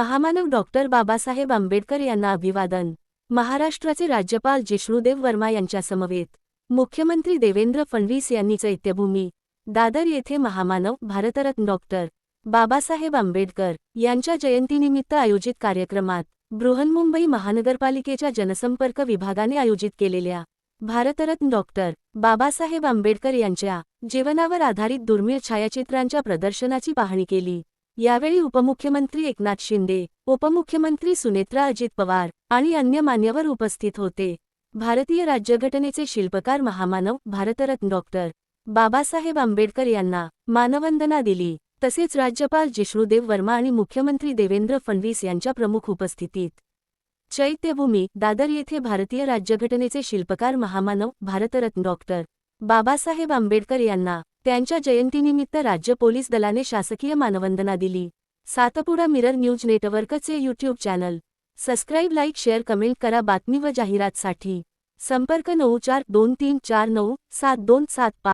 महामानव डॉक्टर बाबासाहेब आंबेडकर यांना अभिवादन। महाराष्ट्राचे राज्यपाल जिष्णुदेव वर्मा यांच्यासमवेत मुख्यमंत्री देवेंद्र फडणवीस यांनी चैत्यभूमी दादर येथे महामानव भारतरत्न डॉक्टर बाबासाहेब आंबेडकर यांच्या जयंतीनिमित्त आयोजित कार्यक्रमात बृहन्मुंबई महानगरपालिकेच्या जनसंपर्क विभागाने आयोजित केलेल्या भारतरत्न डॉक्टर बाबासाहेब आंबेडकर यांच्या जीवनावर आधारित दुर्मिळ छायाचित्रांच्या प्रदर्शनाची पाहणी केली। यावेळी उपमुख्यमंत्री एकनाथ शिंदे, उपमुख्यमंत्री सुनेत्रा अजित पवार आणि अन्य मान्यवर उपस्थित होते। भारतीय राज्यघटनेचे शिल्पकार महामानव भारतरत्न डॉक्टर बाबासाहेब आंबेडकर यांना मानवंदना दिली। तसेच राज्यपाल जिष्णुदेव वर्मा आणि मुख्यमंत्री देवेंद्र फडणवीस यांच्या प्रमुख उपस्थितीत चैत्यभूमी दादर येथे भारतीय राज्यघटनेचे शिल्पकार महामानव भारतरत्न डॉक्टर बाबासाहेब आंबेडकर यांना त्यांच्या जयंतीनिमित्त राज्य पोलीस दलाने शासकीय मानवंदना दिली। सातपुडा मिरर न्यूज नेटवर्कचे YouTube channel subscribe, like, share, comment करा। बातमी व जाहिरातसाठी संपर्क 9423497275।